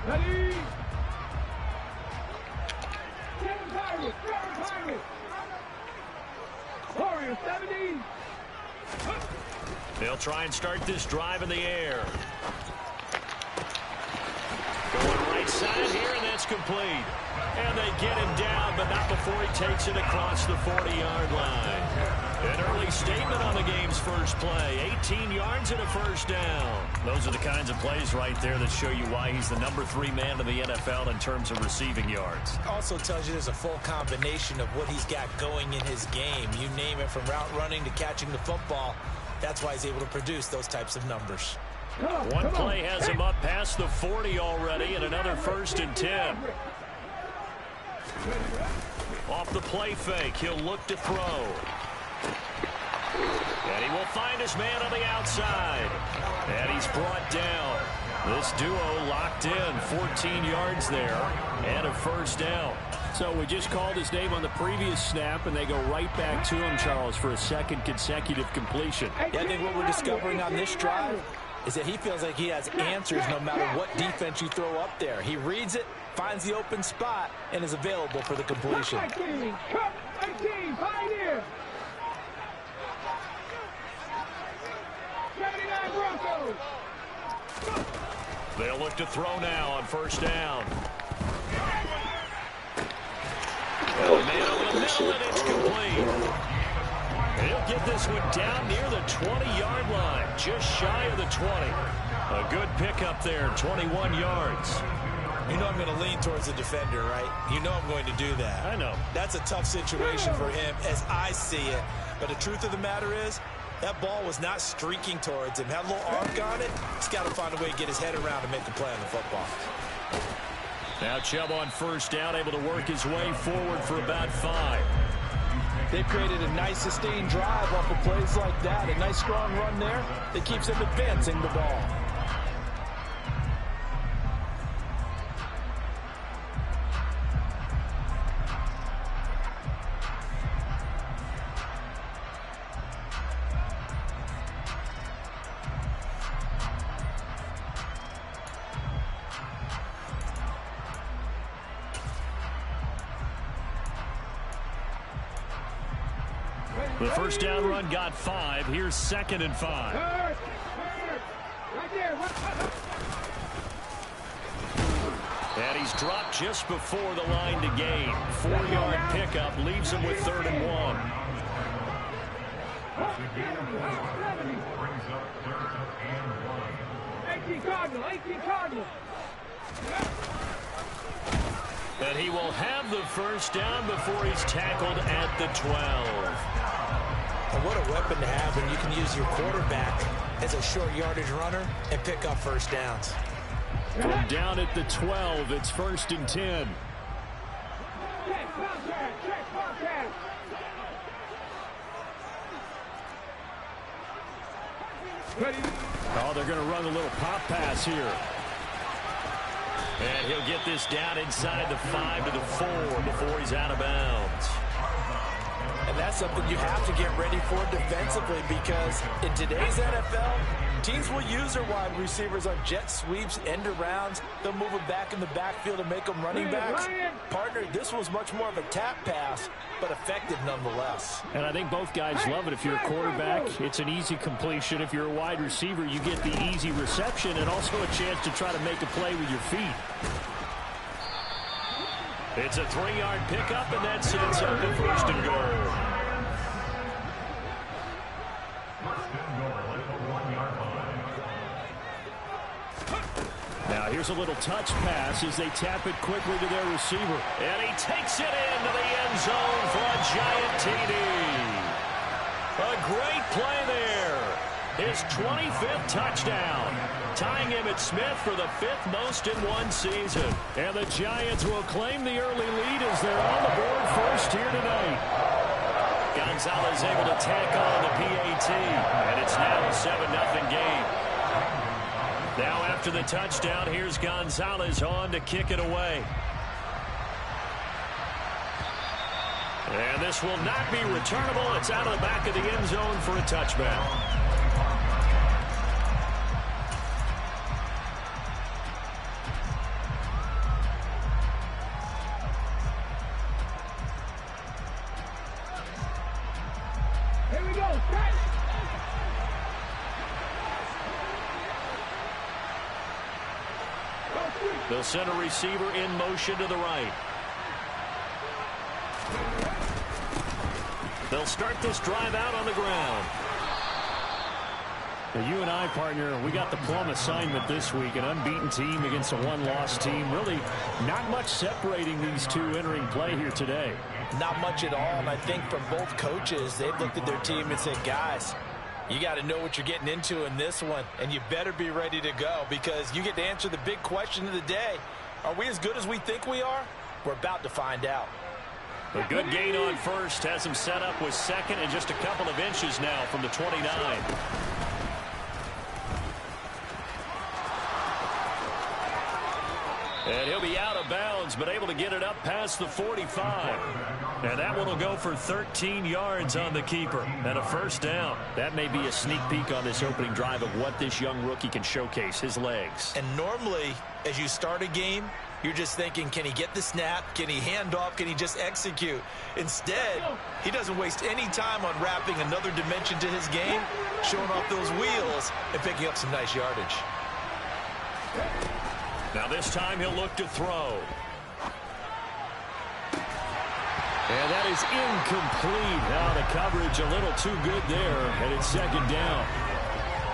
Ready? Warrior 70. They'll try and start this drive in the air. Going right side here, and that's complete. And they get him down, but not before he takes it across the 40-yard line. An early statement on the game's first play. 18 yards and a first down. Those are the kinds of plays right there that show you why he's the number 3 man in the NFL in terms of receiving yards. Also tells you there's a full combination of what he's got going in his game. You name it, from route running to catching the football. That's why he's able to produce those types of numbers. One play has him up past the 40 already, and another 1st and 10. Off the play fake, he'll look to throw. And he will find his man on the outside. And he's brought down. This duo locked in, 14 yards there, and a first down. So we just called his name on the previous snap, and they go right back to him, Charles, for a second consecutive completion. Yeah, I think what we're discovering on this drive is that he feels like he has answers no matter what defense you throw up there. He reads it, finds the open spot, and is available for the completion. They'll look to throw now on first down. Man over the middle, and it's complete. He'll get this one down near the 20-yard line, just shy of the 20. A good pickup there, 21 yards. You know I'm going to lean towards the defender, right? You know I'm going to do that. I know. That's a tough situation for him as I see it. But the truth of the matter is, that ball was not streaking towards him. Had a little arc on it. He's got to find a way to get his head around and make a play on the football. Now Chubb on first down, able to work his way forward for about 5. They've created a nice sustained drive off of plays like that. A nice strong run there that keeps them advancing the ball. The first down run got 5. Here's 2nd and 5. And he's dropped just before the line to gain. 4-yard pickup leaves him with 3rd and 1. And he will have the first down before he's tackled at the 12. And what a weapon to have when you can use your quarterback as a short yardage runner and pick up first downs. From down at the 12, it's 1st and 10. Oh, they're going to run a little pop pass here. And he'll get this down inside the 5 to the 4 before he's out of bounds. And that's something you have to get ready for defensively, because in today's NFL, teams will use their wide receivers on jet sweeps, end arounds. They'll move them back in the backfield and make them running backs. Partner, this was much more of a tap pass, but effective nonetheless. And I think both guys love it. If you're a quarterback, it's an easy completion. If you're a wide receiver, you get the easy reception and also a chance to try to make a play with your feet. It's a 3-yard pickup, and that sets up the 1st and goal. Now here's a little touch pass as they tap it quickly to their receiver. And he takes it into the end zone for a giant TD. A great play there. His 25th touchdown, tying Emmitt Smith for the 5th most in one season. And the Giants will claim the early lead as they're on the board first here tonight. Gonzalez able to tack on the PAT, and it's now a 7-0 game. Now after the touchdown, here's Gonzalez on to kick it away. And this will not be returnable. It's out of the back of the end zone for a touchback. They'll send a receiver in motion to the right. They'll start this drive out on the ground. Now, you and I, partner, we got the plum assignment this week. An unbeaten team against a one-loss team. Really not much separating these two entering play here today. Not much at all, and I think from both coaches, they've looked at their team and said, guys, you got to know what you're getting into in this one, and you better be ready to go because you get to answer the big question of the day. Are we as good as we think we are? We're about to find out. A good gain on first has him set up with second and just a couple of inches now from the 29. And he'll be out of bounds, but able to get it up past the 45. And that one will go for 13 yards on the keeper and a first down. That may be a sneak peek on this opening drive of what this young rookie can showcase, his legs. And normally, as you start a game, you're just thinking, can he get the snap? Can he hand off? Can he just execute? Instead, he doesn't waste any time on wrapping another dimension to his game, showing off those wheels, and picking up some nice yardage. Now this time he'll look to throw. And that is incomplete. Now the coverage a little too good there, and it's second down.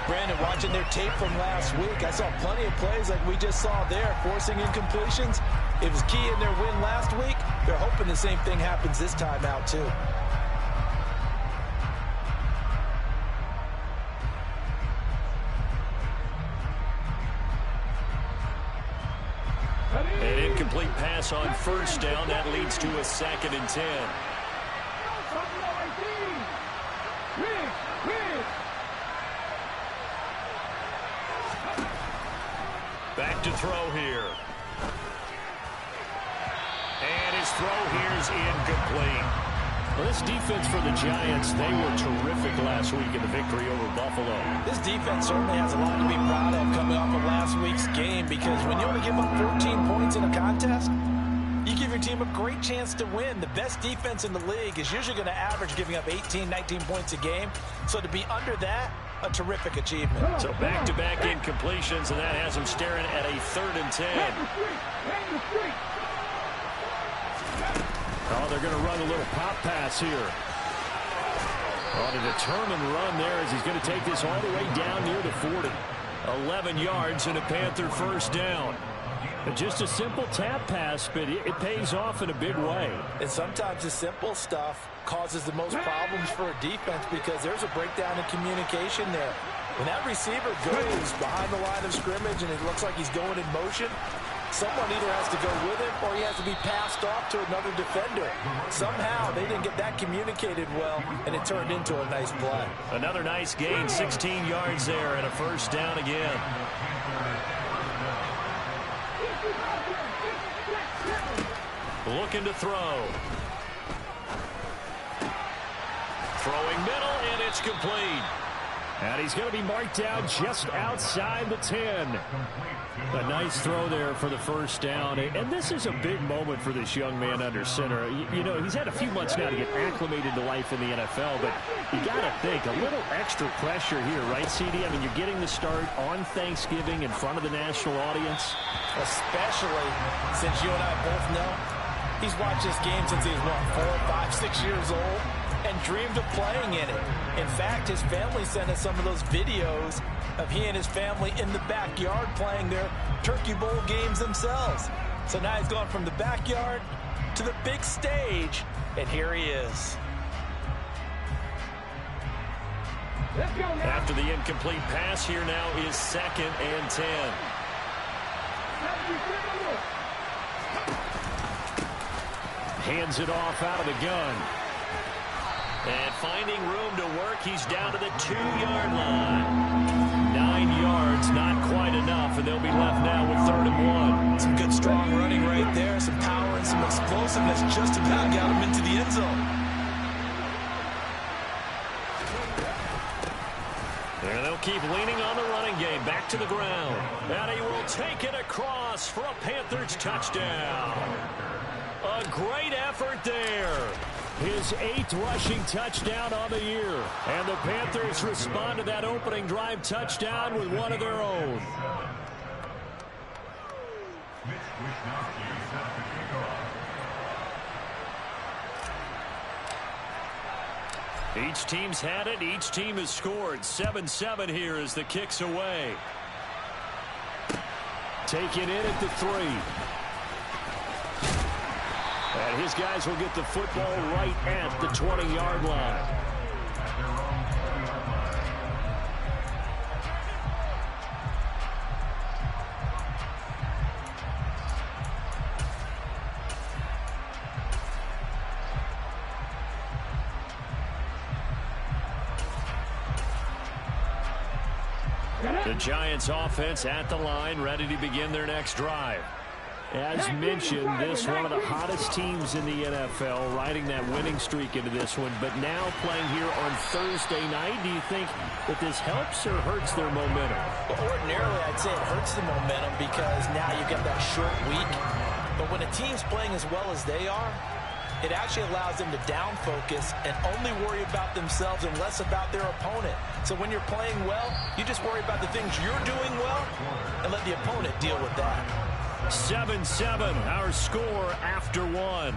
Brandon, watching their tape from last week, I saw plenty of plays like we just saw there, forcing incompletions. It was key in their win last week. They're hoping the same thing happens this time out too. An incomplete pass on first down. That leads to a 2nd and 10. Back to throw here. And his throw here is incomplete. Well, this defense for the Giants, they were terrific last week in the victory over Buffalo. This defense certainly has a lot to be proud of coming off of last week's game because when you only give up 14 points in a contest, you give your team a great chance to win. The best defense in the league is usually going to average giving up 18, 19 points a game. So to be under that, a terrific achievement. So back-to-back incompletions, and that has them staring at a 3rd and 10. Oh, they're going to run a little pop pass here. On a determined run there as he's going to take this all the way down near the 40. 11 yards and a Panther first down. Just a simple tap pass, but it pays off in a big way. And sometimes the simple stuff causes the most problems for a defense because there's a breakdown in communication there. When that receiver goes behind the line of scrimmage and it looks like he's going in motion, someone either has to go with him or he has to be passed off to another defender. Somehow they didn't get that communicated well, and it turned into a nice play. Another nice gain, 16 yards there, and a first down again. Looking to throw. Throwing middle, and it's complete. And he's going to be marked down just outside the 10. A nice throw there for the first down. And this is a big moment for this young man under center. You know, he's had a few months now to get acclimated to life in the NFL, but you got to think, a little extra pressure here, right, CD? I mean, you're getting the start on Thanksgiving in front of the national audience. Especially since you and I both know he's watched this game since he was, 4, 5, 6 years old and dreamed of playing in it. In fact, his family sent us some of those videos of he and his family in the backyard playing their Turkey Bowl games themselves. So now he's gone from the backyard to the big stage, and here he is. After the incomplete pass, here now is 2nd and 10. Hands it off out of the gun. And finding room to work, he's down to the 2-yard line. 9 yards, not quite enough, and they'll be left now with 3rd and 1. Some good strong running right there, some power and some explosiveness just about got him into the end zone. And they'll keep leaning on the running game. Back to the ground. And he will take it across for a Panthers touchdown. A great effort there. His 8th rushing touchdown on the year. And the Panthers respond to that opening drive touchdown with one of their own. Each team's had it. Each team has scored. 7-7 here as the kick's away. Taken in at the 3. And his guys will get the football right at the 20-yard line. The Giants offense at the line, ready to begin their next drive. As mentioned, this one of the hottest teams in the NFL, riding that winning streak into this one, but now playing here on Thursday night. Do you think that this helps or hurts their momentum? Well, ordinarily, I'd say it hurts the momentum because now you've got that short week. But when a team's playing as well as they are, it actually allows them to down focus and only worry about themselves and less about their opponent. So when you're playing well, you just worry about the things you're doing well and let the opponent deal with that. 7-7, our score after 1.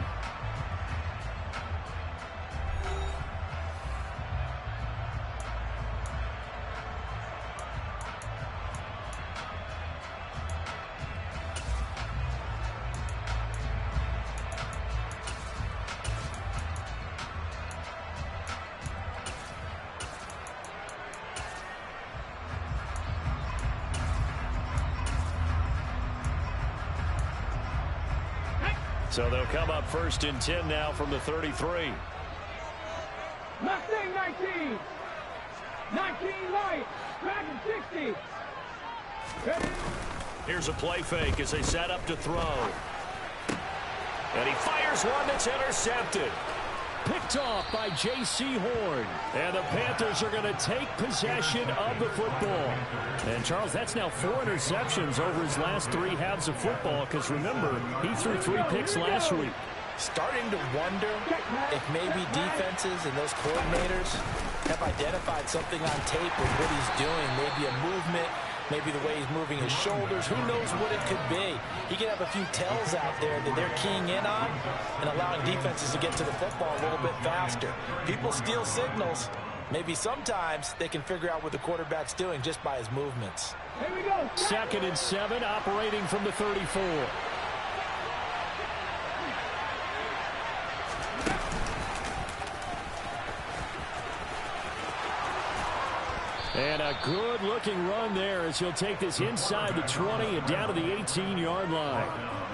So they'll come up 1st and 10 now from the 33. Mustang 19. 19 right. Dragon 60. Ready? Here's a play fake as they set up to throw. And he fires one that's intercepted. Picked off by J.C. Horn. And the Panthers are going to take possession of the football. And, Charles, that's now 4 interceptions over his last 3 halves of football because, remember, he threw 3 picks last week. Starting to wonder if maybe defenses and those coordinators have identified something on tape with what he's doing, maybe a movement, maybe the way he's moving his shoulders. Who knows what it could be? He could have a few tells out there that they're keying in on and allowing defenses to get to the football a little bit faster. People steal signals. Maybe sometimes they can figure out what the quarterback's doing just by his movements. Here we go. 2nd and 7, operating from the 34. And a good-looking run there as he'll take this inside the 20 and down to the 18-yard line.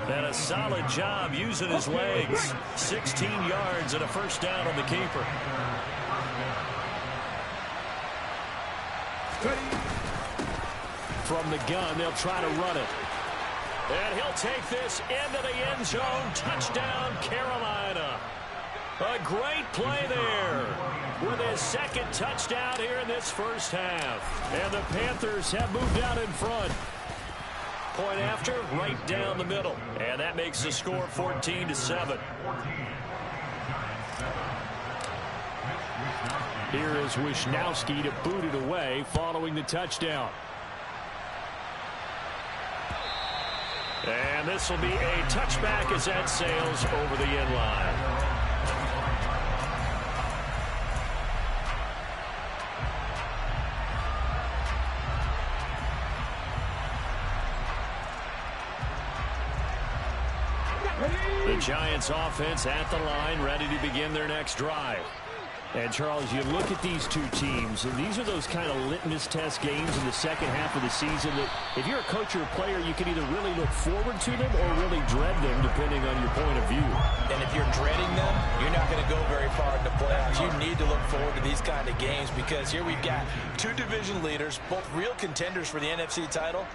And a solid job using his legs. 16 yards and a first down on the keeper. From the gun, they'll try to run it. And he'll take this into the end zone. Touchdown, Carolina. A great play there with his 2nd touchdown here in this first half. And the Panthers have moved out in front. Point after, right down the middle. And that makes the score 14-7. Here is Wisnowski to boot it away following the touchdown. And this will be a touchback as that sails over the end line. The Giants offense at the line, ready to begin their next drive. And, Charles, you look at these two teams, and these are those kind of litmus test games in the second half of the season that if you're a coach or a player, you can either really look forward to them or really dread them, depending on your point of view. And if you're dreading them, you're not going to go very far in the playoffs. You need to look forward to these kind of games because here we've got 2 division leaders, both real contenders for the NFC title.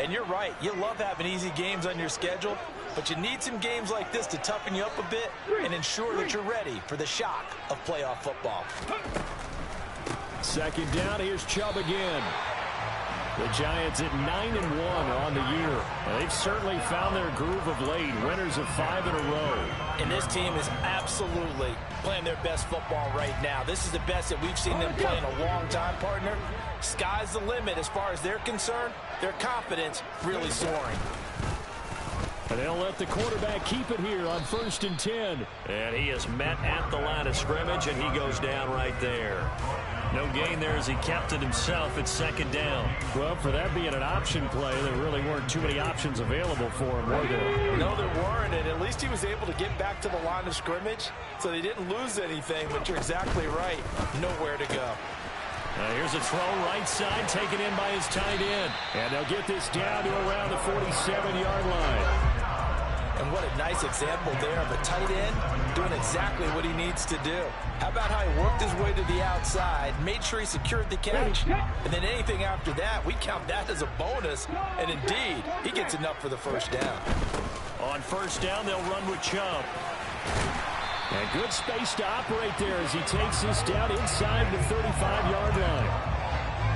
And you're right, you love having easy games on your schedule, but you need some games like this to toughen you up a bit and ensure that you're ready for the shock of playoff football. 2nd down, here's Chubb again. The Giants at 9-1 on the year. They've certainly found their groove of late, winners of 5 in a row. And this team is absolutely playing their best football right now. This is the best that we've seen them play in a long time, partner. Sky's the limit as far as they're concerned. Their confidence really soaring. And they'll let the quarterback keep it here on 1st and 10. And he is met at the line of scrimmage, and he goes down right there. No gain there as he kept it himself at 2nd down. Well, for that being an option play, there really weren't too many options available for him, were there? No, there weren't, and at least he was able to get back to the line of scrimmage, so they didn't lose anything, but you're exactly right. Nowhere to go. Here's a throw right side, taken in by his tight end. And they'll get this down to around the 47-yard line. And what a nice example there of a tight end doing exactly what he needs to do. How about how he worked his way to the outside, made sure he secured the catch, and then anything after that, we count that as a bonus. And indeed, he gets enough for the first down. On 1st down, they'll run with Chubb. And good space to operate there as he takes this down inside the 35-yard line.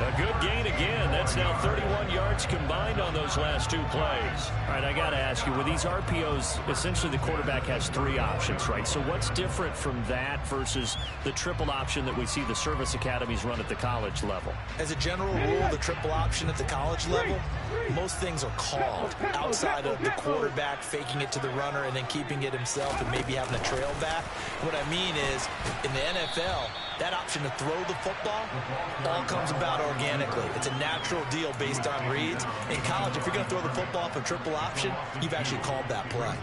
A good gain again. That's now 31 yards combined on those last 2 plays. All right, I got to ask you, with these RPOs, essentially the quarterback has 3 options, right? So what's different from that versus the triple option that we see the service academies run at the college level? As a general rule, the triple option at the college level, most things are called outside of the quarterback faking it to the runner and then keeping it himself and maybe having a trail back. What I mean is, in the NFL, that option to throw the football all comes about organically. It's a natural deal based on reads. In college, if you're going to throw the football off a triple option, you've actually called that play.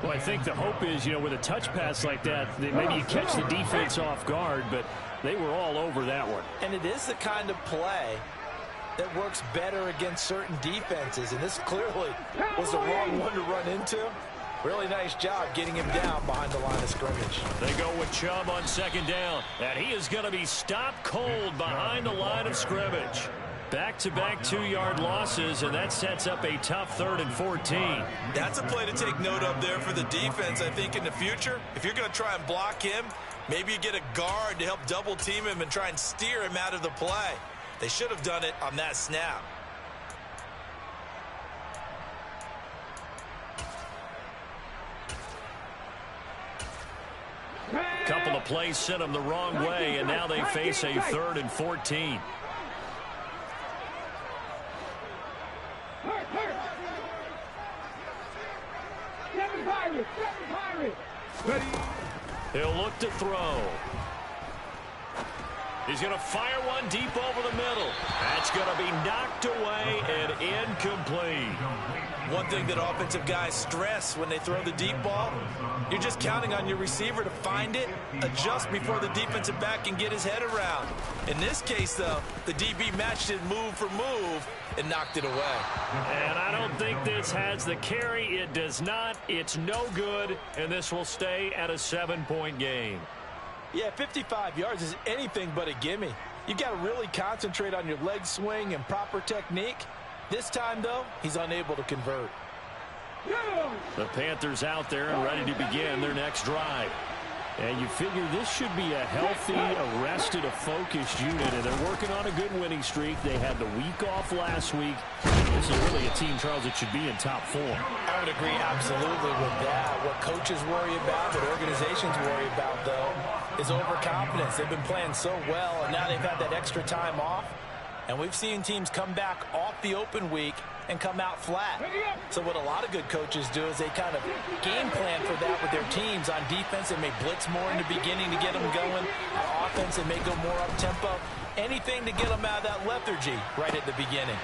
Well, I think the hope is, with a touch pass like that, maybe you catch the defense off guard, but they were all over that one. And it is the kind of play that works better against certain defenses, and this clearly was the wrong one to run into. Really nice job getting him down behind the line of scrimmage. They go with Chubb on 2nd down, and he is going to be stopped cold behind the line of scrimmage. Back-to-back 2-yard losses, and that sets up a tough 3rd and 14. That's a play to take note of there for the defense, I think, in the future. If you're going to try and block him, maybe you get a guard to help double-team him and try and steer him out of the play. They should have done it on that snap. Couple of plays sent them the wrong way, and now they face a 3rd and 14. He'll look to throw. He's going to fire one deep over the middle. That's going to be knocked away and incomplete. One thing that offensive guys stress when they throw the deep ball, you're just counting on your receiver to find it, adjust before the defensive back can get his head around. In this case, though, the DB matched it move for move and knocked it away. And I don't think this has the carry. It does not. It's no good, and this will stay at a 7-point game. Yeah, 55 yards is anything but a gimme. You've got to really concentrate on your leg swing and proper technique. This time, though, he's unable to convert. The Panthers out there and ready to begin their next drive. And you figure this should be a healthy, arrested, a focused unit, and they're working on a good winning streak. They had the week off last week. This is really a team, Charles, that should be in top form. I would agree absolutely with that. What coaches worry about, what organizations worry about, though, is overconfidence. They've been playing so well, and now they've had that extra time off. And we've seen teams come back off the open week and come out flat. So what a lot of good coaches do is they kind of game plan for that with their teams. On defense, they may blitz more in the beginning to get them going. On offense, they may go more up-tempo. Anything to get them out of that lethargy right at the beginning.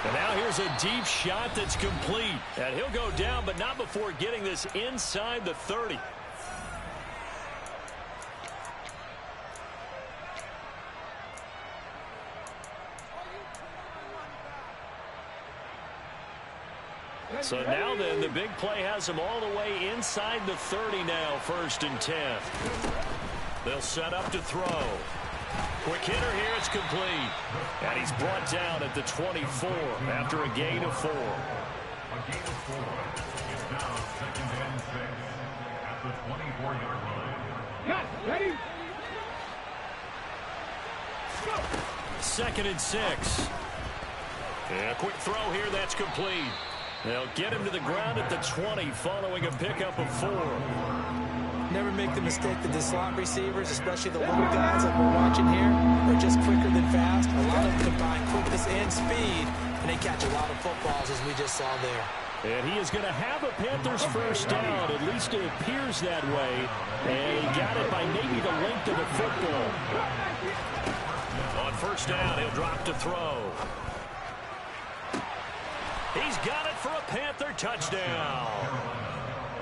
And now here's a deep shot that's complete. And he'll go down, but not before getting this inside the 30. So now then, the big play has them all the way inside the 30 now, 1st and 10. They'll set up to throw. Quick hitter here, it's complete. And he's brought down at the 24 after a gain of 4. Ready? 2nd and 6. And a quick throw here, that's complete. They'll get him to the ground at the 20 following a pickup of 4. Never make the mistake that the slot receivers, especially the little guys like we're watching here, are just quicker than fast. A lot of them combine quickness and speed, and they catch a lot of footballs as we just saw there. And he is going to have a Panthers first down. At least it appears that way. And he got it by maybe the length of the football. On first down, he'll drop to throw. He's got it for a Panther touchdown.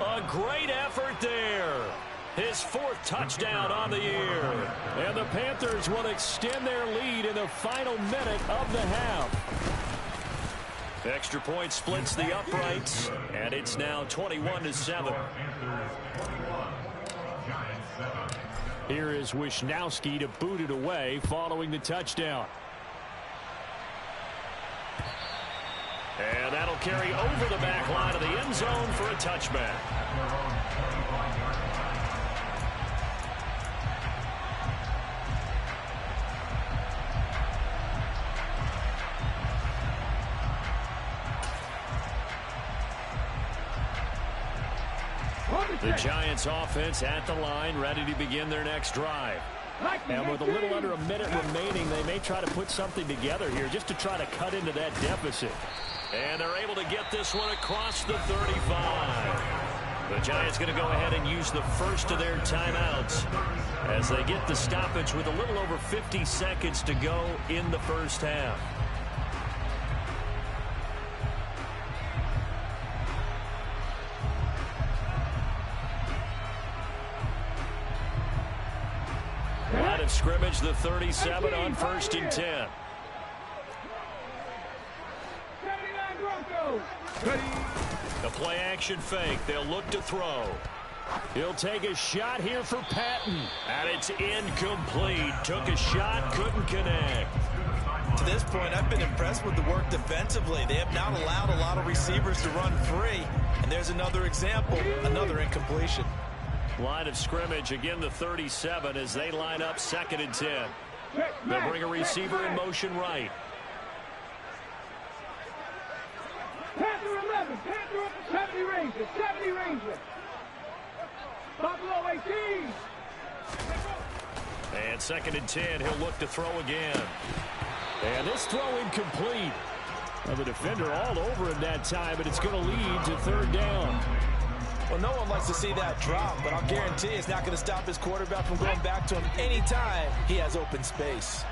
A great effort there. His 4th touchdown on the year. And the Panthers will extend their lead in the final minute of the half. Extra point splits the uprights, and it's now 21-7. Here is Wisnowski to boot it away following the touchdown. And that'll carry over the back line of the end zone for a touchback. The Giants offense at the line, ready to begin their next drive. And with a little under a minute remaining, they may try to put something together here just to try to cut into that deficit. And they're able to get this one across the 35. The Giants going to go ahead and use the first of their timeouts as they get the stoppage with a little over 50 seconds to go in the first half. Line of scrimmage, the 37 on 1st and 10. 79 Broncos. The play action fake. They'll look to throw. He'll take a shot here for Patton. And it's incomplete. Took a shot, couldn't connect. To this point, I've been impressed with the work defensively. They have not allowed a lot of receivers to run free. And there's another example, another incompletion. Line of scrimmage, again the 37 as they line up 2nd and 10. They'll bring a receiver in motion right. Panther 11. Panther up to 70 Ranger. 70 Ranger. Buffalo 18. And 2nd and 10, he'll look to throw again. And this throw incomplete. Well, the defender all over him that time, but it's going to lead to 3rd down. Well, no one likes to see that drop, but I'll guarantee it's not going to stop his quarterback from going back to him anytime he has open space.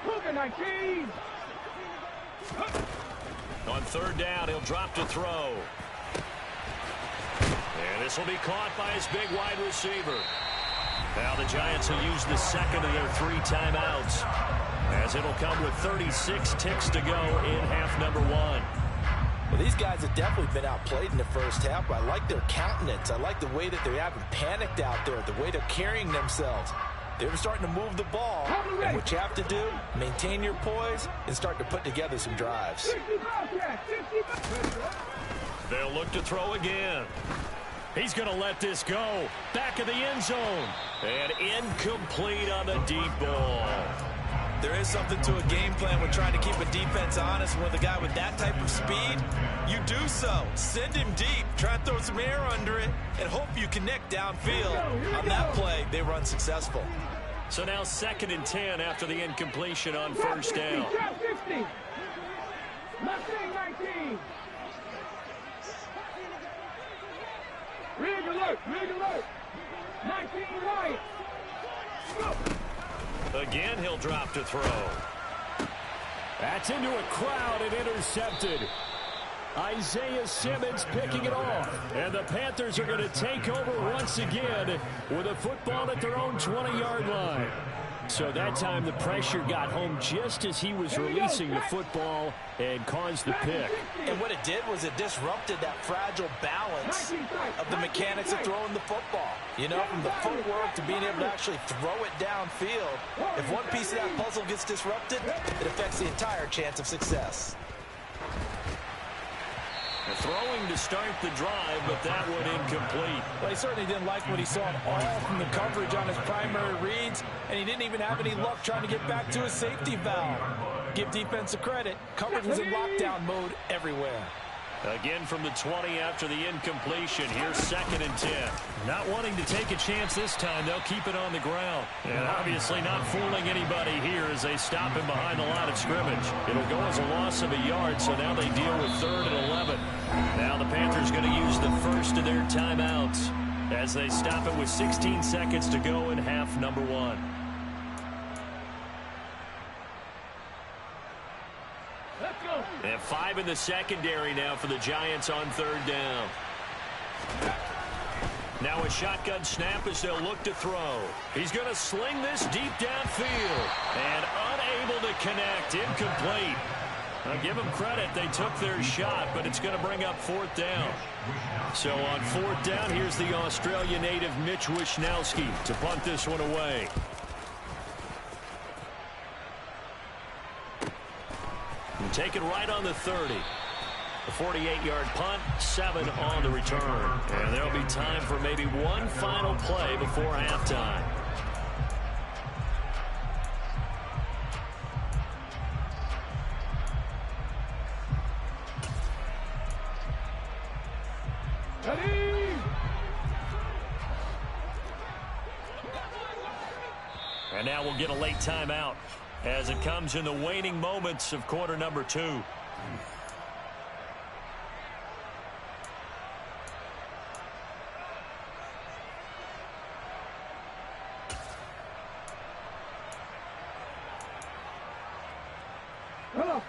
Cougar 19. On 3rd down, he'll drop to throw. And this will be caught by his big wide receiver. Now the Giants will use the 2nd of their 3 timeouts, as it'll come with 36 ticks to go in half number 1. Well, these guys have definitely been outplayed in the first half, but I like their countenance. I like the way that they haven't panicked out there, the way they're carrying themselves. They're starting to move the ball, and what you have to do, maintain your poise and start to put together some drives. They'll look to throw again. He's going to let this go. Back of the end zone. And incomplete on the deep ball. There is something to a game plan when trying to keep a defense honest. With a guy with that type of speed, you do so. Send him deep, try and throw some air under it, and hope you connect downfield. On that play, they were unsuccessful. So now 2nd and 10 after the incompletion on 1st down. Mustang 19. Rig alert, rig alert. 19 right. Again, he'll drop to throw. That's into a crowd and intercepted. Isaiah Simmons picking it off. And the Panthers are going to take over once again with a football at their own 20-yard line. So that time the pressure got home just as he was releasing the football and caused the pick. And what it did was it disrupted that fragile balance of the mechanics of throwing the football. You know, from the footwork to being able to actually throw it downfield. If one piece of that puzzle gets disrupted, it affects the entire chance of success. Throwing to start the drive, but that one incomplete. Well, he certainly didn't like what he saw at all from the coverage on his primary reads, and he didn't even have any luck trying to get back to his safety valve. Give defense a credit. Coverage was in lockdown mode everywhere. Again from the 20 after the incompletion. Here's 2nd and 10. Not wanting to take a chance this time. They'll keep it on the ground. And obviously not fooling anybody here as they stop him behind the line of scrimmage. It'll go as a loss of a yard, so now they deal with 3rd and 11. Now the Panthers going to use the first of their timeouts as they stop it with 16 seconds to go in half number 1. And 5 in the secondary now for the Giants on 3rd down. Now a shotgun snap as they'll look to throw. He's going to sling this deep downfield. And unable to connect. Incomplete. I'll give them credit. They took their shot, but it's going to bring up 4th down. So on 4th down, here's the Australia native Mitch Wishnowsky to punt this one away. And take it right on the 30. A 48-yard punt, 7 on the return. And there'll be time for maybe one final play before halftime. And now we'll get a late timeout as it comes in the waning moments of quarter number 2.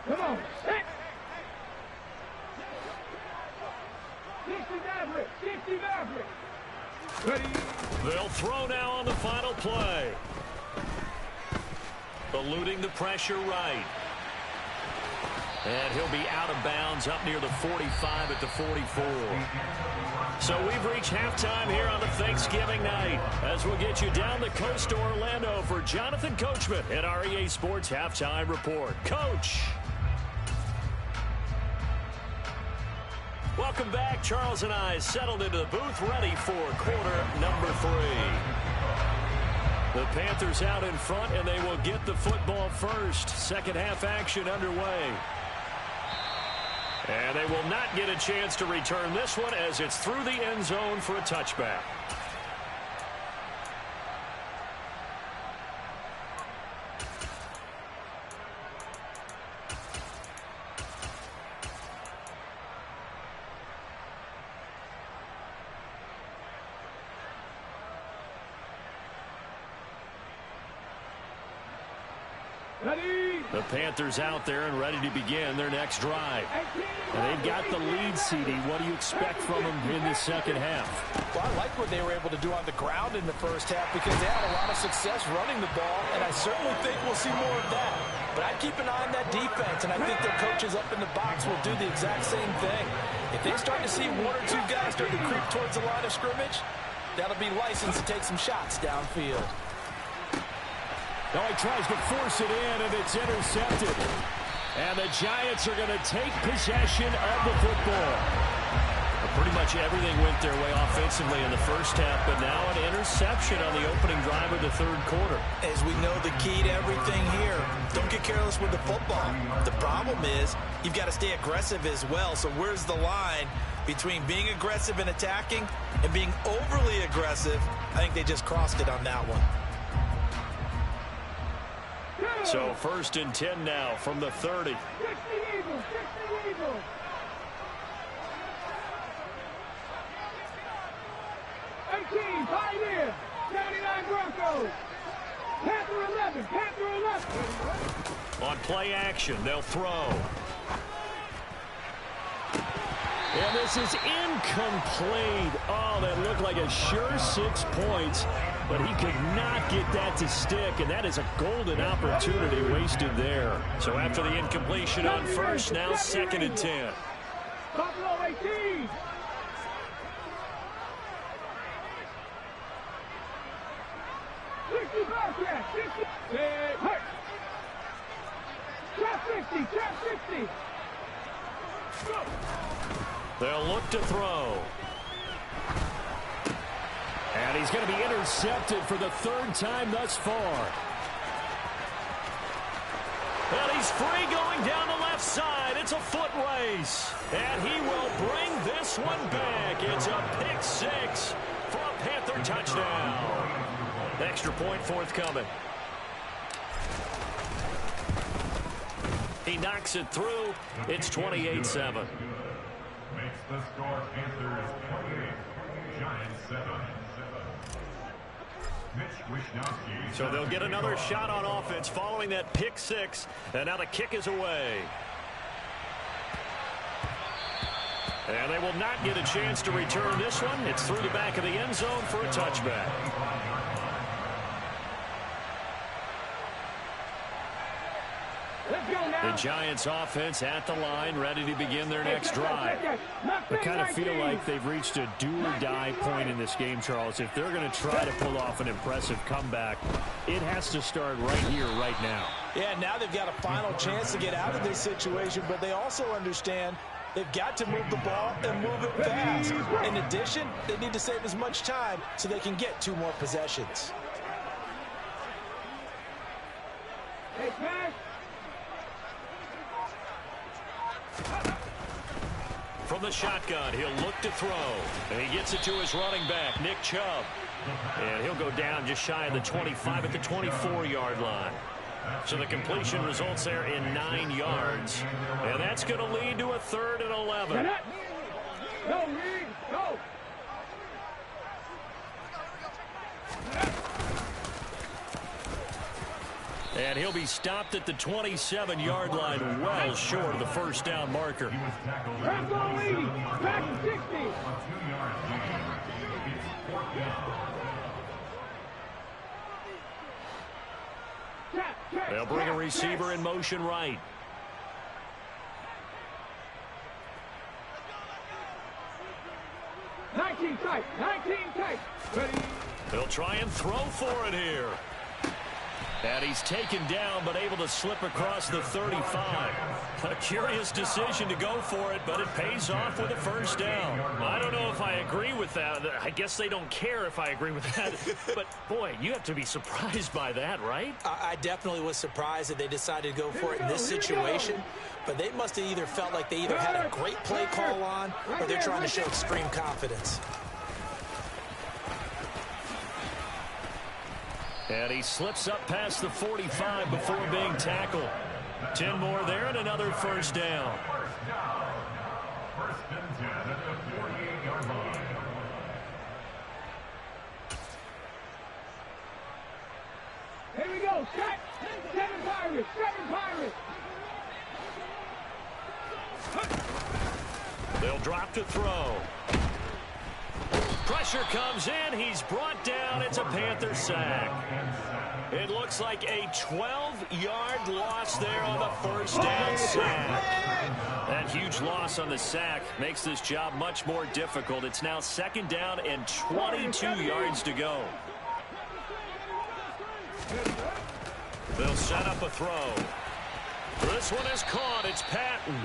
Come on. Set. 60 Maverick. 60 Maverick. Ready. They'll throw now on the final play. Eluding the pressure right. And he'll be out of bounds up near the 45 at the 44. So we've reached halftime here on the Thanksgiving night as we'll get you down the coast to Orlando for Jonathan Coachman at our EA Sports Halftime Report. Coach. Welcome back. Charles and I settled into the booth ready for quarter number 3. The Panthers out in front, and they will get the football first. Second half action underway. And they will not get a chance to return this one as it's through the end zone for a touchback. The Panthers out there and ready to begin their next drive. And they've got the lead, CD. What do you expect from them in the second half? Well, I like what they were able to do on the ground in the first half because they had a lot of success running the ball, and I certainly think we'll see more of that. But I'd keep an eye on that defense, and I think their coaches up in the box will do the exact same thing. If they start to see 1 or 2 guys start to creep towards the line of scrimmage, that'll be license to take some shots downfield. Now he tries to force it in, and it's intercepted. And the Giants are going to take possession of the football. Pretty much everything went their way offensively in the first half, but now an interception on the opening drive of the 3rd quarter. As we know, the key to everything here, don't get careless with the football. The problem is you've got to stay aggressive as well. So where's the line between being aggressive and attacking and being overly aggressive? I think they just crossed it on that one. So 1st and 10 now from the 30. 60 Eagles. 60 Eagles. Pioneer, 79 Broncos. Panther 11, Panther 11. On play action, they'll throw. And this is incomplete. Oh, that looked like a sure 6 points, but he could not get that to stick, and that is a golden opportunity wasted there. So after the incompletion on first, now 2nd and 10. Buffalo 18. Trap 60. They'll look to throw. And he's going to be intercepted for the 3rd time thus far. And he's free going down the left side. It's a foot race. And he will bring this one back. It's a pick six for a Panther touchdown. Extra point forthcoming. He knocks it through. It's 28-7. Makes the score Panthers 28, Giants 7. So they'll get another shot on offense following that pick six. And now the kick is away. And they will not get a chance to return this one. It's through the back of the end zone for a touchback. The Giants offense at the line, ready to begin their next drive. I kind of feel like they've reached a do-or-die point in this game, Charles. If they're going to try to pull off an impressive comeback, it has to start right here, right now. Yeah, now they've got a final chance to get out of this situation, but they also understand they've got to move the ball and move it fast. In addition, they need to save as much time so they can get 2 more possessions. Hey, pass. From the shotgun, he'll look to throw. And he gets it to his running back, Nick Chubb. And he'll go down just shy of the 25 at the 24-yard line. So the completion results there in 9 yards. And that's going to lead to a 3rd and 11. Go, Reed, go. And he'll be stopped at the 27-yard line, well short of the first down marker. Back on Lee. Back to 60. They'll bring a receiver in motion right. Nineteen tight. Ready. They'll try and throw for it here. And he's taken down, but able to slip across the 35. A curious decision to go for it, but it pays off with a first down. I don't know if I agree with that. I guess they don't care if I agree with that. But, boy, you have to be surprised by that, right? I definitely was surprised that they decided to go for it in this situation. But they must have either felt like they either had a great play call on or they're trying to show extreme confidence. And he slips up past the 45 before being tackled. 10 more there and another first down. First and 10 at the 48-yard line. Here we go. Set. 7 Pirates. They'll drop to throw. Pressure comes in. He's brought down. It's a Panther sack. It looks like a 12-yard loss there on the first down sack. That huge loss on the sack makes this job much more difficult. It's now 2nd down and 22 yards to go. They'll set up a throw. This one is caught. It's Patton.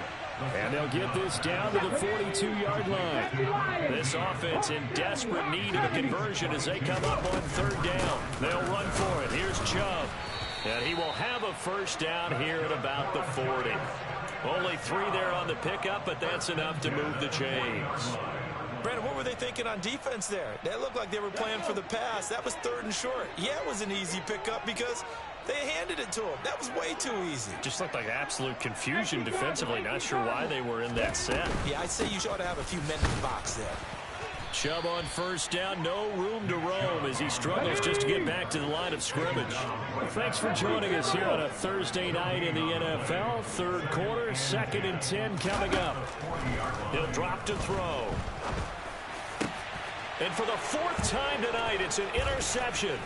And they'll get this down to the 42-yard line. This offense in desperate need of a conversion as they come up on 3rd down. They'll run for it. Here's Chubb. And he will have a first down here at about the 40. Only 3 there on the pickup, but that's enough to move the chains. Brandon, what were they thinking on defense there? They looked like they were playing for the pass. That was 3rd and short. Yeah, it was an easy pickup because they handed it to him. That was way too easy. Just looked like absolute confusion defensively. Not sure why they were in that set. Yeah, I'd say you ought to have a few men in the box there. Chubb on first down, no room to roam as he struggles just to get back to the line of scrimmage. Well, thanks for joining us here on a Thursday night in the NFL. 3rd quarter, 2nd and 10 coming up. He'll drop to throw. And for the 4th time tonight, it's an interception.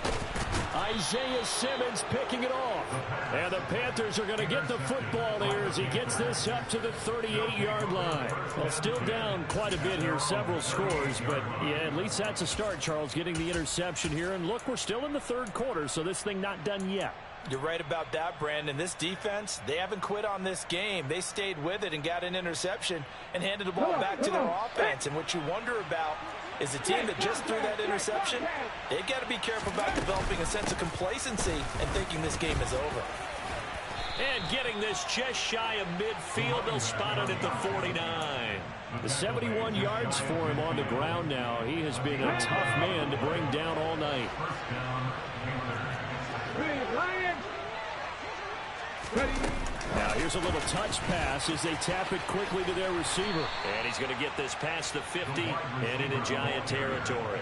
Isaiah Simmons picking it off. And the Panthers are going to get the football here as he gets this up to the 38-yard line. Well, still down quite a bit here, several scores, but yeah, at least that's a start, Charles, getting the interception here. And look, we're still in the 3rd quarter, so this thing not done yet. You're right about that, Brandon. This defense, they haven't quit on this game. They stayed with it and got an interception and handed the ball back to their offense. And what you wonder about is a team that just threw that interception, they've got to be careful about developing a sense of complacency and thinking this game is over. And getting this just shy of midfield, they'll spot it at the 49. The 71 yards for him on the ground now. He has been a tough man to bring down all night. Now here's a little touch pass as they tap it quickly to their receiver. And he's going to get this past the 50 and into Giant territory.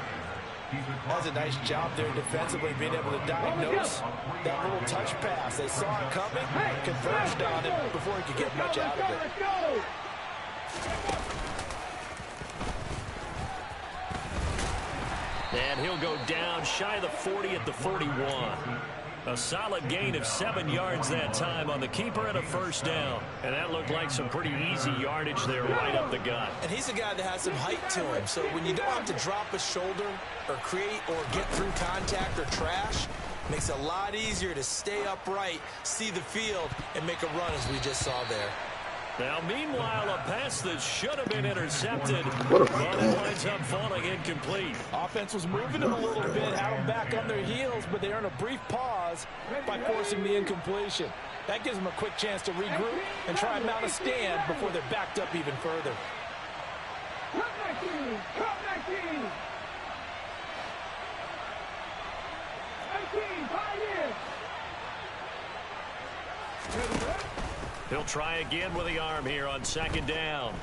That's a nice job there defensively, being able to diagnose that little touch pass. They saw it coming, converged on it before he could get much out of it. And he'll go down shy of the 40 at the 41. A solid gain of 7 yards that time on the keeper and a first down. And that looked like some pretty easy yardage there right up the gut. And he's a guy that has some height to him. So when you don't have to drop a shoulder or create or get through contact or trash, makes it a lot easier to stay upright, see the field, and make a run as we just saw there. Now, meanwhile, a pass that should have been intercepted, but it winds up falling incomplete. Offense was moving them a little bit, had them back on their heels, but they earned a brief pause by forcing the incompletion. That gives them a quick chance to regroup and try and mount a stand before they're backed up even further. He'll try again with the arm here on second down.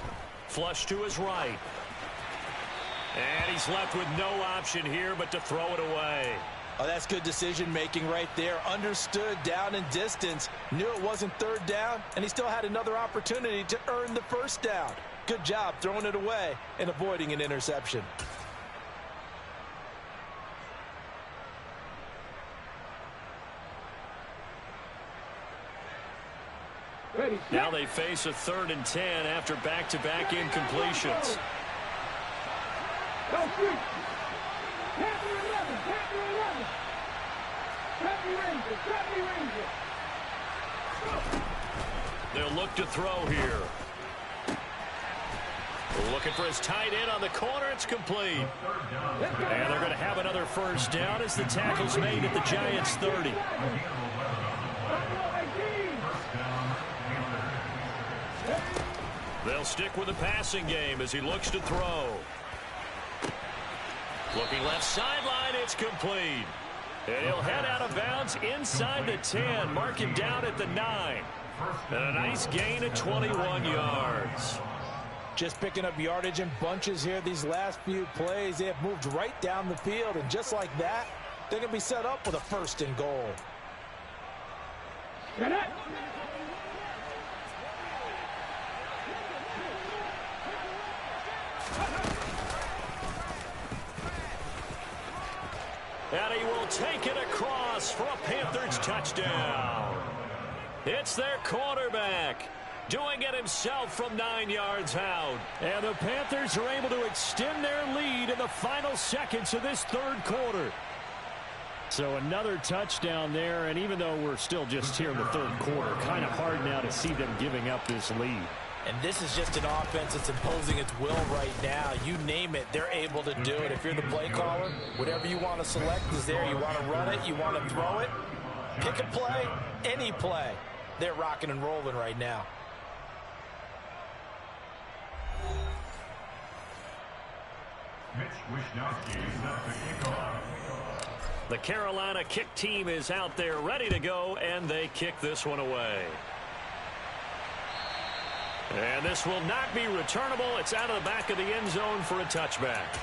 Flush to his right. And he's left with no option here but to throw it away. Oh, that's good decision-making right there. Understood down and distance. Knew it wasn't third down, and he still had another opportunity to earn the first down. Good job throwing it away and avoiding an interception. Now they face a 3rd and 10 after back-to-back incompletions. They'll look to throw here. Looking for his tight end on the corner. It's complete. And they're going to have another first down as the tackle's made at the Giants' 30. They'll stick with the passing game as he looks to throw. Looking left sideline, it's complete. And he'll head out of bounds inside the 10. Mark him down at the 9. And a nice gain of 21 yards. Just picking up yardage in bunches here these last few plays. They have moved right down the field, and just like that, they're going to be set up with a 1st and goal. And he will take it across for a Panthers touchdown. It's their quarterback doing it himself from 9 yards out. And the Panthers are able to extend their lead in the final seconds of this 3rd quarter. So another touchdown there, and even though we're still just here in the 3rd quarter, kind of hard now to see them giving up this lead. And this is just an offense that's imposing its will right now. You name it, they're able to do it. If you're the play caller, whatever you want to select is there. You want to run it, you want to throw it. Pick a play, any play. They're rocking and rolling right now. Mitch Wishnowsky set to kick off. The Carolina kick team is out there ready to go, and they kick this one away. And this will not be returnable. It's out of the back of the end zone for a touchback.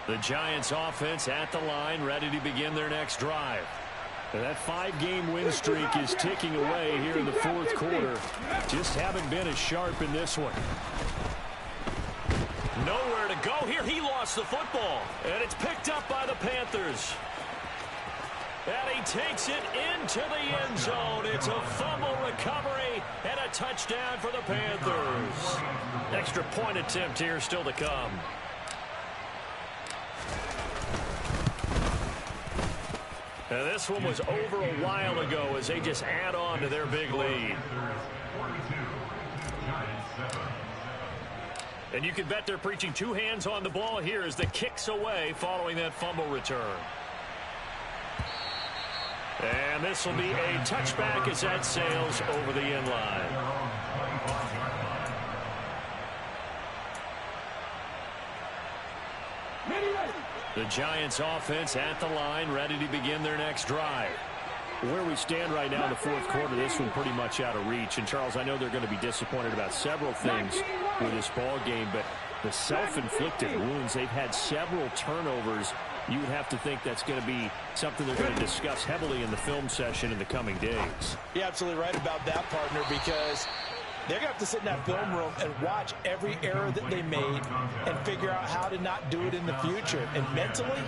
The Giants offense at the line, ready to begin their next drive. And that 5-game win streak is ticking away here in the 4th quarter. Just haven't been as sharp in this one. Nowhere to go here. He lost the football. And it's picked up by the Panthers. And he takes it into the end zone. It's a fumble recovery and a touchdown for the Panthers. Extra point attempt here still to come. And this one was over a while ago as they just add on to their big lead. And you can bet they're preaching two hands on the ball here as the kick's away following that fumble return. And this will be a touchback as that sails over the end line. The Giants offense at the line, ready to begin their next drive. Where we stand right now in the fourth quarter, this one pretty much out of reach. And, Charles, I know they're going to be disappointed about several things with this ball game, but the self-inflicted wounds, they've had several turnovers. You would have to think that's going to be something they're going to discuss heavily in the film session in the coming days. You're absolutely right about that, partner, because they're going to have to sit in that film room and watch every error that they made and figure out how to not do it in the future. And mentally,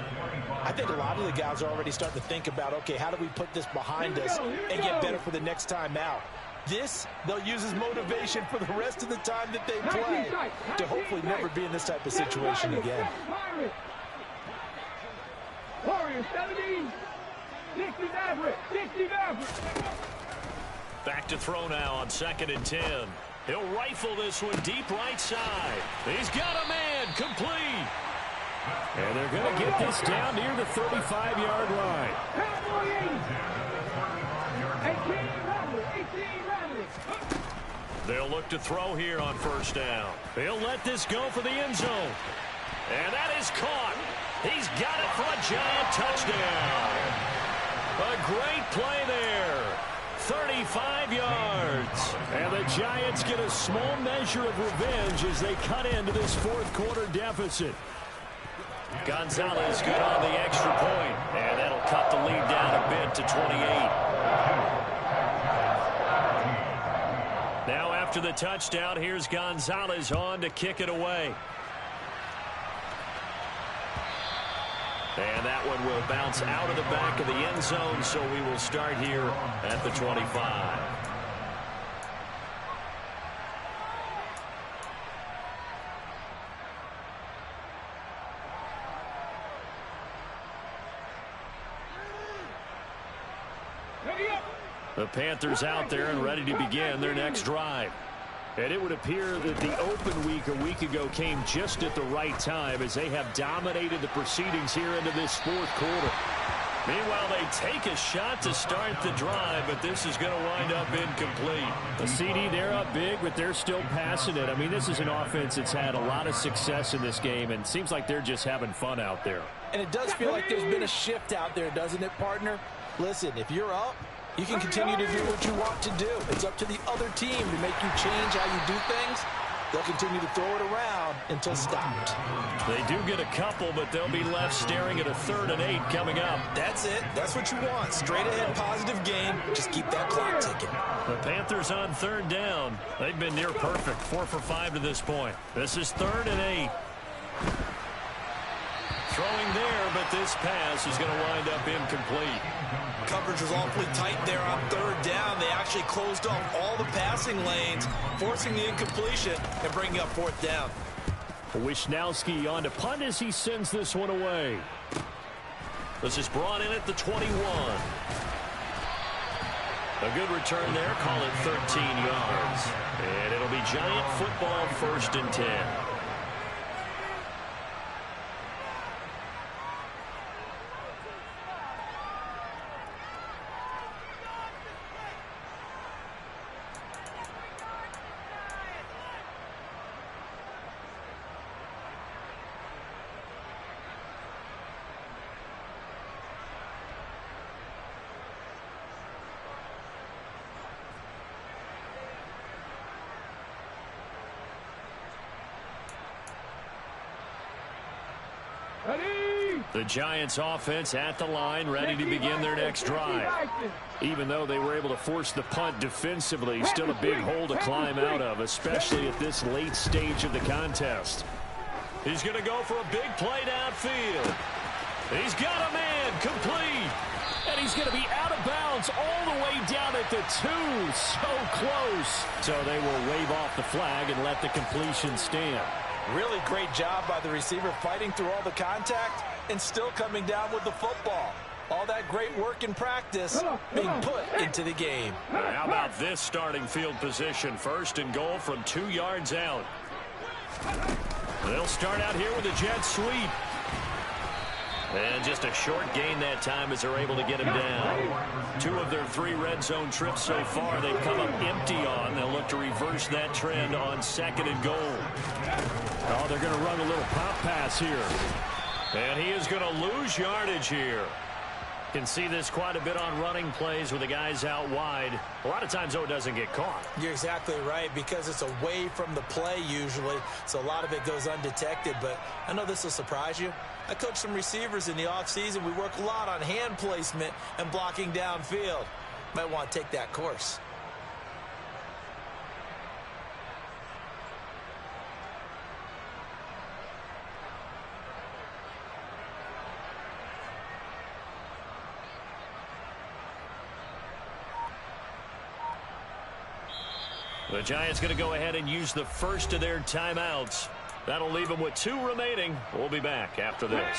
I think a lot of the guys are already starting to think about, okay, how do we put this behind us and get better for the next time out? This, they'll use as motivation for the rest of the time that they play to hopefully never be in this type of situation again. Warriors 17, 60 Maverick, 60 Maverick. Back to throw now on 2nd and 10. He'll rifle this one deep right side. He's got a man, complete. And they're going to get this down near the 35-yard line. They'll look to throw here on 1st down. He'll let this go for the end zone. And that is caught. He's got it for a Giant touchdown. A great play there. 35 yards. And the Giants get a small measure of revenge as they cut into this fourth quarter deficit. Gonzalez good on the extra point. And that'll cut the lead down a bit to 28. Now after the touchdown, here's Gonzalez on to kick it away. And that one will bounce out of the back of the end zone, so we will start here at the 25. The Panthers out there and ready to begin their next drive. And it would appear that the open week a week ago came just at the right time as they have dominated the proceedings here into this fourth quarter. Meanwhile, they take a shot to start the drive, but this is going to wind up incomplete. The CD, they're up big, but they're still passing it. I mean, this is an offense that's had a lot of success in this game, and it seems like they're just having fun out there. And it does feel like there's been a shift out there, doesn't it, partner? Listen, if you're up, you can continue to do what you want to do. It's up to the other team to make you change how you do things. They'll continue to throw it around until stopped. They do get a couple, but they'll be left staring at a 3rd and 8 coming up. That's it. That's what you want. Straight ahead, positive game. Just keep that clock ticking. The Panthers on 3rd down. They've been near perfect, 4 for 5 to this point. This is 3rd and 8. Throwing there, but this pass is going to wind up incomplete. Coverage was awfully tight there on 3rd down. They actually closed off all the passing lanes, forcing the incompletion and bringing up 4th down. Wisnowski on to punt as he sends this one away. This is brought in at the 21. A good return there, call it 13 yards. And it'll be Giant football, 1st and 10. The Giants offense at the line, ready to begin their next drive. Even though they were able to force the punt defensively, still a big hole to climb out of, especially at this late stage of the contest. He's going to go for a big play downfield. He's got a man, complete. And he's going to be out of bounds all the way down at the 2. So close. So they will wave off the flag and let the completion stand. Really great job by the receiver fighting through all the contact and still coming down with the football. All that great work in practice being put into the game. How about this starting field position? First and goal from 2 yards out. They'll start out here with a jet sweep. And just a short gain that time as they're able to get him down. 2 of their 3 red zone trips so far they've come up empty on. They'll look to reverse that trend on 2nd and goal. Oh, they're going to run a little pop pass here. And he is going to lose yardage here. Can see this quite a bit on running plays with the guys out wide. A lot of times, though, it doesn't get caught. You're exactly right, because it's away from the play usually, so a lot of it goes undetected. But I know this will surprise you. I coach some receivers in the offseason. We work a lot on hand placement and blocking downfield. Might want to take that course. The Giants going to go ahead and use the first of their timeouts. That'll leave them with 2 remaining. We'll be back after this.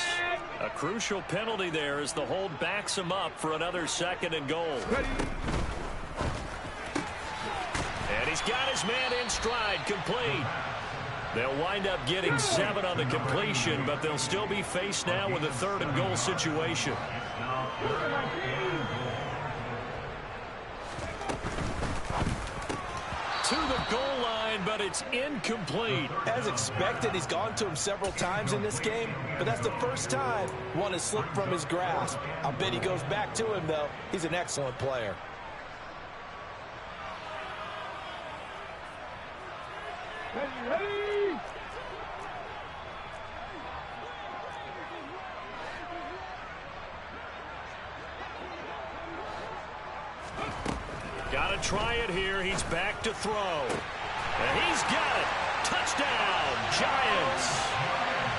A crucial penalty there as the hold backs him up for another 2nd and goal. And he's got his man in stride, complete. They'll wind up getting 7 on the completion, but they'll still be faced now with a 3rd and goal situation. To the goal line, but it's incomplete. As expected, he's gone to him several times in this game, but that's the first time one has slipped from his grasp. I'll bet he goes back to him, though. He's an excellent player. Ready? Got to try it here. He's back to throw. And he's got it. Touchdown, Giants.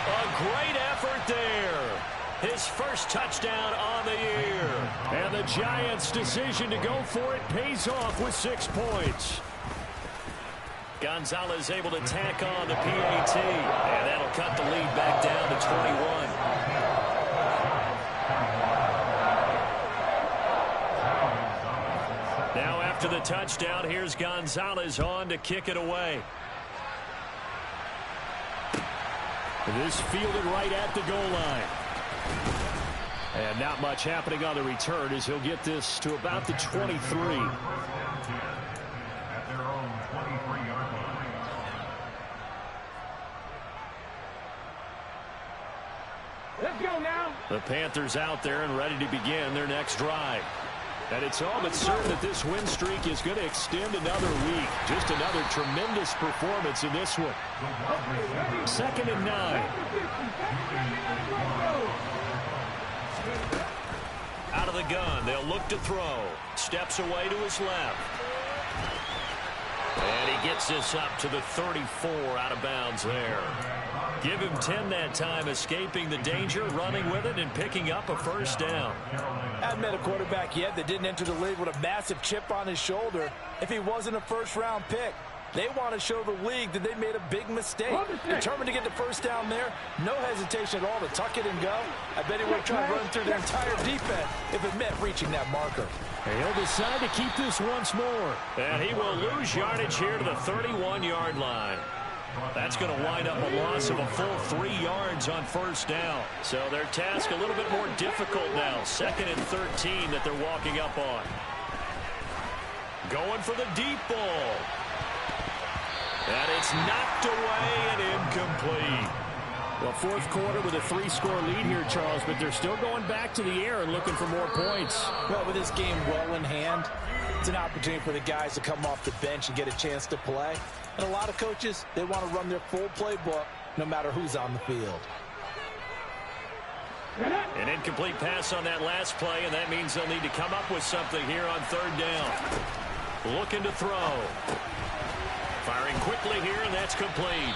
A great effort there. His first touchdown on the year. And the Giants' decision to go for it pays off with 6 points. Gonzalez able to tack on the PAT. And that'll cut the lead back down to 21. Now after the touchdown, here's Gonzalez on to kick it away. This fielded right at the goal line. And not much happening on the return as he'll get this to about the 23. At their own 23-yard line. Let's go now. The Panthers out there and ready to begin their next drive. And it's all but certain that this win streak is going to extend another week. Just another tremendous performance in this one. 2nd and 9. Out of the gun, they'll look to throw. Steps away to his left. And he gets this up to the 34, out of bounds there. Give him 10 that time, escaping the danger, running with it, and picking up a first down. I haven't met a quarterback yet that didn't enter the league with a massive chip on his shoulder if he wasn't a first-round pick. They want to show the league that they made a big mistake. Determined to get the first down there. No hesitation at all to tuck it and go. I bet he would try to run through their entire defense if it meant reaching that marker. And he'll decide to keep this once more. And he will lose yardage here to the 31-yard line. That's going to wind up a loss of a full 3 yards on first down. So their task a little bit more difficult now. 2nd and 13 that they're walking up on. Going for the deep ball. And it's knocked away and incomplete. Well, 4th quarter with a 3-score lead here, Charles, but they're still going back to the air and looking for more points. Well, with this game well in hand, it's an opportunity for the guys to come off the bench and get a chance to play. And a lot of coaches, they want to run their full playbook no matter who's on the field. An incomplete pass on that last play, and that means they'll need to come up with something here on 3rd down. Looking to throw. Firing quickly here, and that's complete.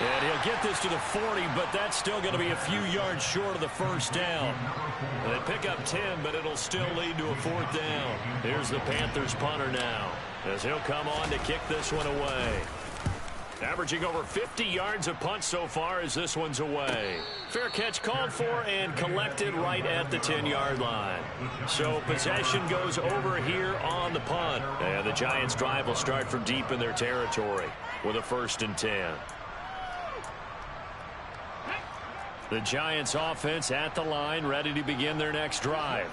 And he'll get this to the 40, but that's still going to be a few yards short of the first down. They pick up 10, but it'll still lead to a 4th down. Here's the Panthers punter now, as he'll come on to kick this one away. Averaging over 50 yards a punt so far as this one's away. Fair catch called for and collected right at the 10-yard line. So possession goes over here on the punt. And the Giants' drive will start from deep in their territory with a 1st and 10. The Giants' offense at the line, ready to begin their next drive.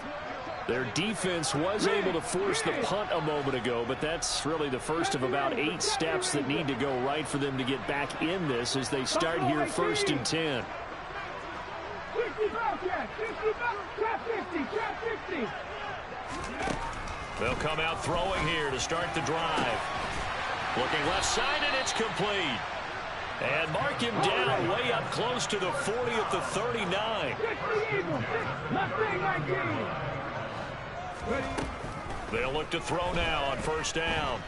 Their defense was able to force the punt a moment ago, but that's really the first of about 8 steps that need to go right for them to get back in this as they start here 1st and 10. They'll come out throwing here to start the drive. Looking left side, and it's complete. And mark him down way up close to the 40 at the 39. They'll look to throw now on 1st down.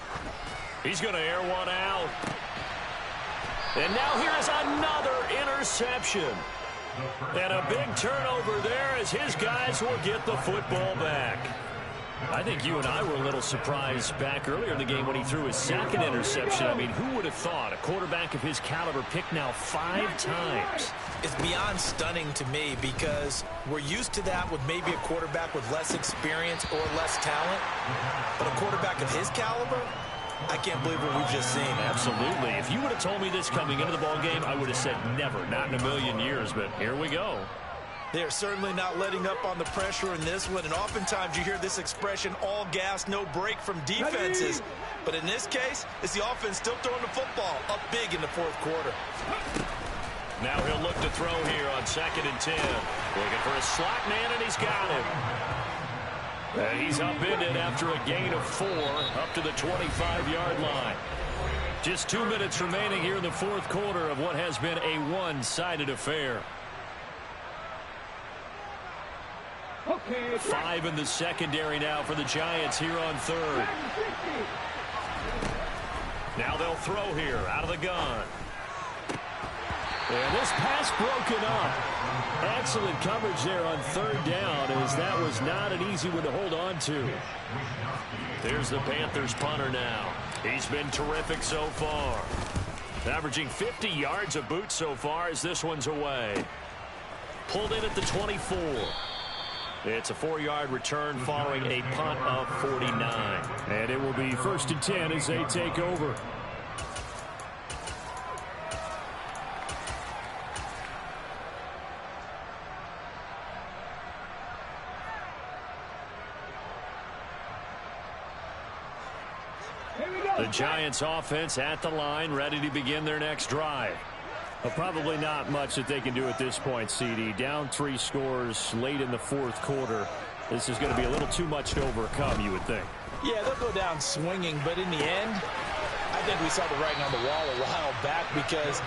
He's going to air one out. And now here is another interception. And a big turnover there as his guys will get the football back. I think you and I were a little surprised back earlier in the game when he threw his 2nd interception. I mean, who would have thought a quarterback of his caliber picked now 5 times? It's beyond stunning to me because we're used to that with maybe a quarterback with less experience or less talent. But a quarterback of his caliber, I can't believe what we've just seen. Absolutely. If you would have told me this coming into the ballgame, I would have said never, not in a million years. But here we go. They're certainly not letting up on the pressure in this one, and oftentimes you hear this expression, all gas, no break from defenses. But in this case, it's the offense still throwing the football up big in the 4th quarter. Now he'll look to throw here on 2nd and 10. Looking for a slot man, and he's got him. And he's upended after a gain of 4 up to the 25-yard line. Just 2 minutes remaining here in the 4th quarter of what has been a one-sided affair. 5 in the secondary now for the Giants here on 3rd. Now they'll throw here out of the gun. And this pass broken up. Excellent coverage there on 3rd down as that was not an easy one to hold on to. There's the Panthers punter now. He's been terrific so far. Averaging 50 yards of boot so far as this one's away. Pulled in at the 24. It's a 4-yard return following a punt of 49. And it will be 1st and 10 as they take over. The Giants offense at the line, ready to begin their next drive. Well, probably not much that they can do at this point, CD. Down 3 scores late in the 4th quarter. This is going to be a little too much to overcome, you would think. Yeah, they'll go down swinging, but in the end, I think we saw the writing on the wall a while back because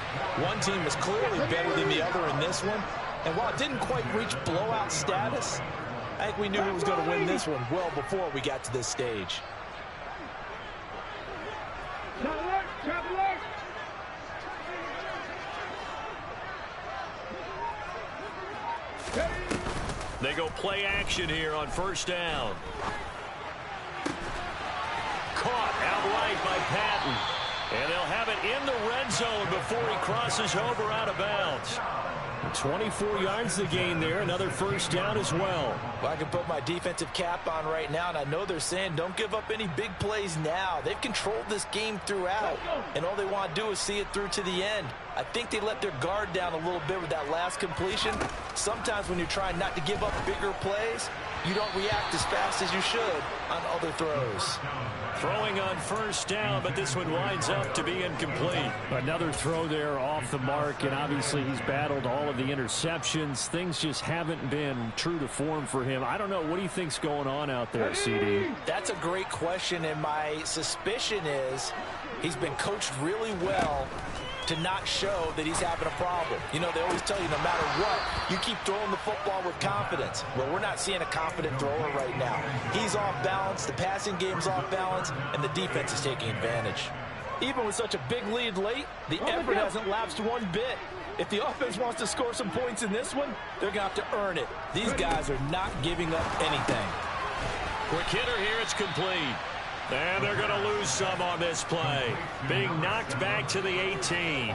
one team was clearly better than the other in this one. And while it didn't quite reach blowout status, I think we knew who was going to win this one well before we got to this stage. They go play action here on 1st down. Caught outright by Patton. And they'll have it in the red zone before he crosses over out of bounds. 24 yards the gain there. Another 1st down as well. Well, I can put my defensive cap on right now, and I know they're saying don't give up any big plays now. They've controlled this game throughout, and all they want to do is see it through to the end. I think they let their guard down a little bit with that last completion. Sometimes when you're trying not to give up bigger plays, you don't react as fast as you should on other throws. Throwing on 1st down, but this one winds up to be incomplete. Another throw there off the mark, and obviously he's battled all of the interceptions. Things just haven't been true to form for him. I don't know. What do you think's going on out there, CD? That's a great question, and my suspicion is he's been coached really well to not show that he's having a problem. You know, they always tell you no matter what, you keep throwing the football with confidence. Well, we're not seeing a confident thrower right now. He's off balance, the passing game's off balance, and the defense is taking advantage. Even with such a big lead late, the effort hasn't lapsed one bit. If the offense wants to score some points in this one, they're going to have to earn it. These guys are not giving up anything. Quick hitter here, it's complete. And they're going to lose some on this play. Being knocked back to the 18.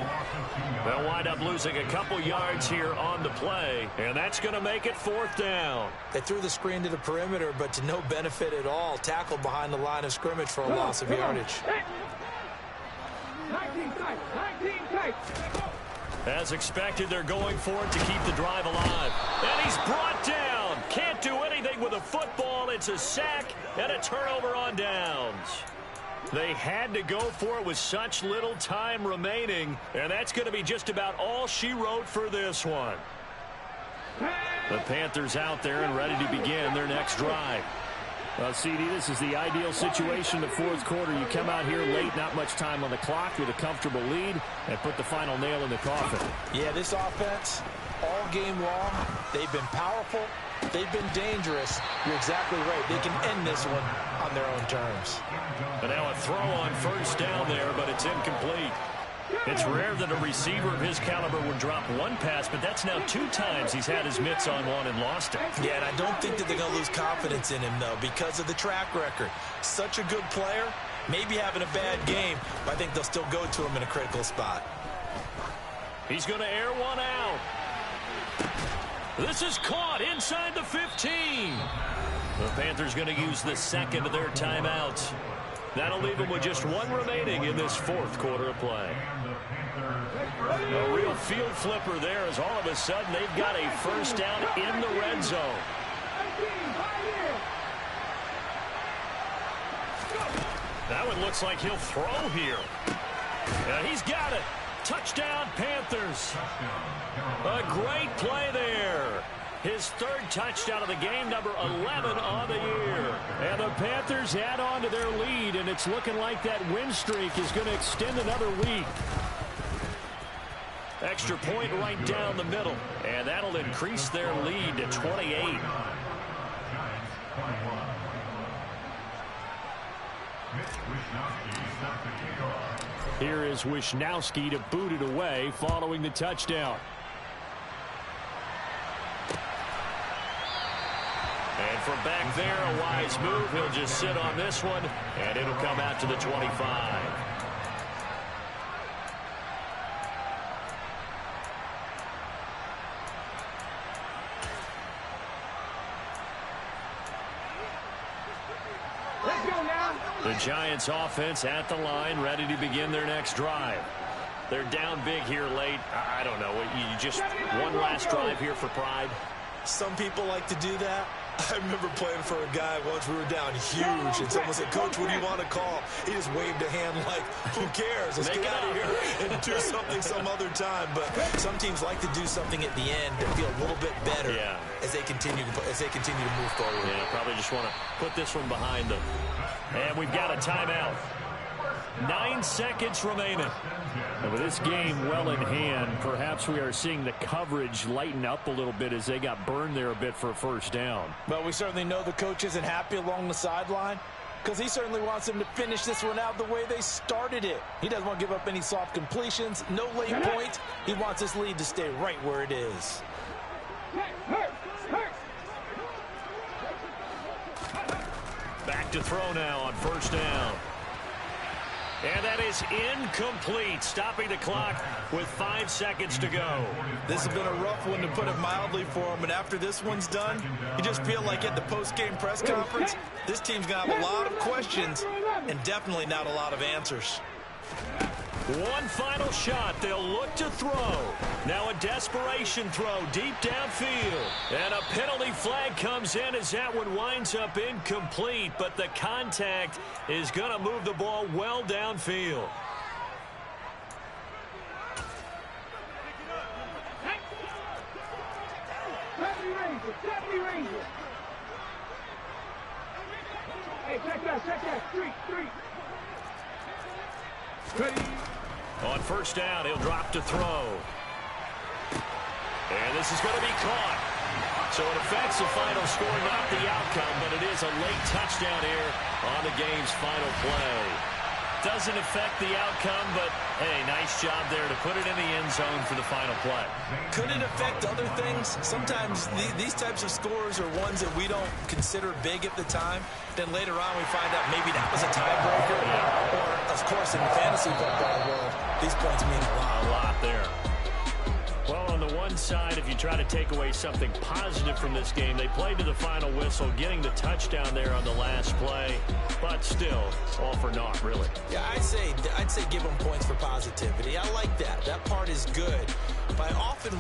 They'll wind up losing a couple yards here on the play, and that's going to make it 4th down. They threw the screen to the perimeter, but to no benefit at all. Tackled behind the line of scrimmage for a loss of yardage. 19 tight, 19 tight. As expected, they're going for it to keep the drive alive. And he's brought down. Can't do anything with a football. It's a sack and a turnover on downs. They had to go for it with such little time remaining, and that's going to be just about all she wrote for this one. The Panthers out there and ready to begin their next drive. Well, CD, this is the ideal situation. The 4th quarter, you come out here late, not much time on the clock, with a comfortable lead, and put the final nail in the coffin. Yeah, this offense, all game long, they've been powerful, they've been dangerous. You're exactly right. They can end this one on their own terms. And now a throw on 1st down there, but it's incomplete. It's rare that a receiver of his caliber would drop one pass, but that's now 2 times he's had his mitts on one and lost it. Yeah, and I don't think that they're going to lose confidence in him, though, because of the track record. Such a good player, maybe having a bad game, but I think they'll still go to him in a critical spot. He's going to air one out. This is caught inside the 15. The Panthers going to use the 2nd of their timeouts. That'll leave them with just 1 remaining in this 4th quarter of play. A real field flipper there, as all of a sudden they've got a 1st down in the red zone. That one looks like he'll throw here. Yeah, he's got it. Touchdown, Panthers. A great play there. His 3rd touchdown of the game, number 11 on the year. And the Panthers add on to their lead, and it's looking like that win streak is going to extend another week. Extra point right down the middle, and that'll increase their lead to 28. Here is Wisnowski to boot it away following the touchdown. And from back there, a wise move. He'll just sit on this one, and it'll come out to the 25. Let's go now. The Giants offense at the line, ready to begin their next drive. They're down big here late. I don't know. You just one last drive here for pride. Some people like to do that. I remember playing for a guy once. We were down huge, and someone said, "Coach, what do you want to call?" He just waved a hand like, "Who cares? Let's get out of here and do something some other time." But some teams like to do something at the end to feel a little bit better as they continue to move forward. Yeah, probably just want to put this one behind them. And we've got a timeout. 9 seconds remaining. And with this game well in hand, perhaps we are seeing the coverage lighten up a little bit as they got burned there a bit for a 1st down. But we certainly know the coach isn't happy along the sideline because he certainly wants them to finish this one out the way they started it. He doesn't want to give up any soft completions, no late points. He wants his lead to stay right where it is. Back to throw now on 1st down. And that is incomplete, stopping the clock with 5 seconds to go. This has been a rough one, to put it mildly, for him. And after this one's done, you just feel like at the post-game press conference, this team's going to have a lot of questions and definitely not a lot of answers. One final shot. They'll look to throw. Now a desperation throw deep downfield. And a penalty flag comes in as that one winds up incomplete. But the contact is going to move the ball well downfield. Deputy Ranger. Hey, check that. Street. Ready. On 1st down, he'll drop to throw. And this is going to be caught. So it affects the final score, not the outcome, but it is a late touchdown here on the game's final play. doesn't affect the outcome, but hey, nice job there to put it in the end zone for the final play. Could it affect other things? Sometimes these types of scores are ones that we don't consider big at the time. Then later on we find out maybe that was a tiebreaker. Yeah. Or, of course, in the fantasy football world, these points mean a lot. A lot there. Well, on the one side, if you try to take away something positive from this game, they played to the final whistle, getting the touchdown there on the last play, but still, all for naught, really. Yeah, I'd say give them points for positivity. I like that. That part is good. But I often